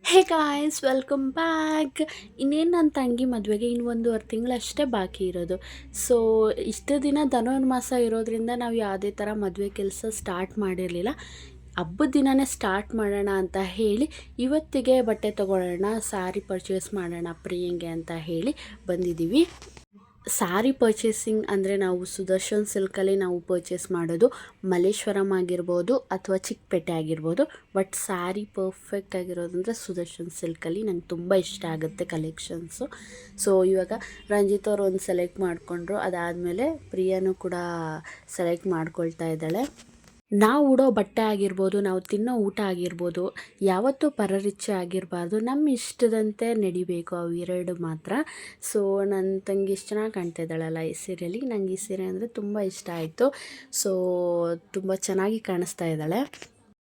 Hey guys welcome back. ಇನ್ನೇನು ನನ್ನ ತಂಗಿ ಮದುವೆಗೆ ಇನ್ನು 1.5 ತಿಂಗಳಷ್ಟೇ ಬಾಕಿ ಇರೋದು. ಸೊ ಇಷ್ಟು ದಿನ ಧನುರ್ಮಾಸ ಇರೋದ್ರಿಂದ ನಾವು ಯಾವುದೇ ಥರ ಮದುವೆ ಕೆಲಸ ಸ್ಟಾರ್ಟ್ ಮಾಡಿರಲಿಲ್ಲ. ಹಬ್ಬದ ದಿನವೇ ಸ್ಟಾರ್ಟ್ ಮಾಡೋಣ ಅಂತ ಹೇಳಿ ಇವತ್ತಿಗೆ ಬಟ್ಟೆ ತೊಗೊಳ್ಳೋಣ, ಸ್ಯಾರಿ ಪರ್ಚೇಸ್ ಮಾಡೋಣ ಪ್ರಿಯಂಗೆ ಅಂತ ಹೇಳಿ ಬಂದಿದ್ದೀವಿ. ಸ್ಯಾರಿ ಪರ್ಚೇಸಿಂಗ್ ಅಂದರೆ ನಾವು ಸುದರ್ಶನ್ ಸಿಲ್ಕಲ್ಲಿ ನಾವು ಪರ್ಚೇಸ್ ಮಾಡೋದು. ಮಲ್ಲೇಶ್ವರಂ ಆಗಿರ್ಬೋದು ಅಥವಾ ಚಿಕ್ಕಪೇಟೆ ಆಗಿರ್ಬೋದು. ಬಟ್ ಸ್ಯಾರಿ ಪರ್ಫೆಕ್ಟ್ ಆಗಿರೋದಂದರೆ ಸುದರ್ಶನ್ ಸಿಲ್ಕಲ್ಲಿ ನಂಗೆ ತುಂಬ ಇಷ್ಟ ಆಗುತ್ತೆ ಕಲೆಕ್ಷನ್ಸು. ಸೊ ಇವಾಗ ರಂಜಿತ್ ಅವರು ಒಂದು ಸೆಲೆಕ್ಟ್ ಮಾಡಿಕೊಂಡ್ರು, ಅದಾದಮೇಲೆ ಪ್ರಿಯಾನೂ ಕೂಡ ಸೆಲೆಕ್ಟ್ ಮಾಡ್ಕೊಳ್ತಾ ಇದ್ದಾಳೆ. ನಾವು ಉಡೋ ಬಟ್ಟೆ ಆಗಿರ್ಬೋದು, ನಾವು ತಿನ್ನೋ ಊಟ ಆಗಿರ್ಬೋದು, ಯಾವತ್ತೂ ಪರರಿಚ್ಛೆ ಆಗಿರಬಾರ್ದು. ನಮ್ಮ ಇಷ್ಟದಂತೆ ನಡಿಬೇಕು, ಅವು ಎರಡು ಮಾತ್ರ. ಸೊ ನನ್ನ ತಂಗಿ ಎಷ್ಟು ಚೆನ್ನಾಗಿ ಕಾಣ್ತಾ ಇದ್ದಾಳಲ್ಲ ಈ ಸೀರೆಯಲ್ಲಿ. ನನಗೆ ಈ ಸೀರೆ ಅಂದರೆ ತುಂಬ ಇಷ್ಟ ಆಯಿತು. ಸೊ ತುಂಬ ಚೆನ್ನಾಗಿ ಕಾಣಿಸ್ತಾ ಇದ್ದಾಳೆ.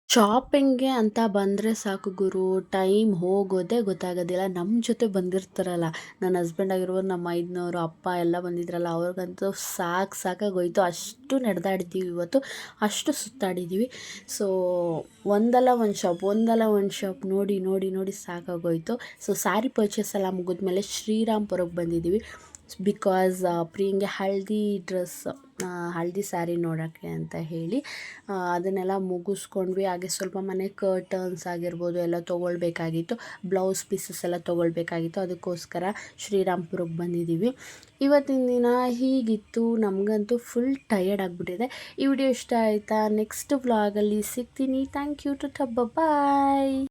ಶಾಪಿಂಗ್ಗೆ ಅಂತ ಬಂದರೆ ಸಾಕು ಗುರು, ಟೈಮ್ ಹೋಗೋದೇ ಗೊತ್ತಾಗೋದಿಲ್ಲ. ನಮ್ಮ ಜೊತೆ ಬಂದಿರ್ತಾರಲ್ಲ, ನನ್ನ ಹಸ್ಬೆಂಡ್ ಆಗಿರ್ಬೋದು, ನಮ್ಮ ಮೈದ್ನವರು, ಅಪ್ಪ ಎಲ್ಲ ಬಂದಿದ್ರಲ್ಲ, ಅವ್ರಿಗಂತೂ ಸಾಕಾಗೋಯ್ತು. ಅಷ್ಟು ನಡೆದಾಡಿದ್ದೀವಿ ಇವತ್ತು, ಅಷ್ಟು ಸುತ್ತಾಡಿದ್ದೀವಿ. ಸೊ ಒಂದಲ್ಲ ಒಂದು ಶಾಪ್ ನೋಡಿ ನೋಡಿ ನೋಡಿ ಸಾಕಾಗೋಯ್ತು. ಸೊ ಸ್ಯಾರಿ ಪರ್ಚೇಸ್ ಎಲ್ಲ ಮುಗಿದ್ಮೇಲೆ ಶ್ರೀರಾಮ್ಪುರಕ್ಕೆ ಬಂದಿದ್ದೀವಿ. ಬಿಕಾಸ್ ಪ್ರಿಯಂಗೆ ಹಳದಿ ಸ್ಯಾರಿ ನೋಡೋಕ್ಕೆ ಅಂತ ಹೇಳಿ ಅದನ್ನೆಲ್ಲ ಮುಗಿಸ್ಕೊಂಡ್ವಿ. ಹಾಗೆ ಸ್ವಲ್ಪ ಮನೆ ಕರ್ಟನ್ಸ್ ಆಗಿರ್ಬೋದು ಎಲ್ಲ ತೊಗೊಳ್ಬೇಕಾಗಿತ್ತು, ಬ್ಲೌಸ್ ಪೀಸಸ್ ಎಲ್ಲ ತೊಗೊಳ್ಬೇಕಾಗಿತ್ತು. ಅದಕ್ಕೋಸ್ಕರ ಶ್ರೀರಾಮ್ಪುರಕ್ಕೆ ಬಂದಿದ್ದೀವಿ. ಇವತ್ತಿನ ದಿನ ಹೀಗಿತ್ತು. ನಮಗಂತೂ ಫುಲ್ ಟಯರ್ಡ್ ಆಗಿಬಿಟ್ಟಿದೆ. ಈ ವಿಡಿಯೋ ಇಷ್ಟ ಆಯಿತಾ? ನೆಕ್ಸ್ಟ್ ವ್ಲಾಗಲ್ಲಿ ಸಿಗ್ತೀನಿ. Thank you. ಬಾಯ್.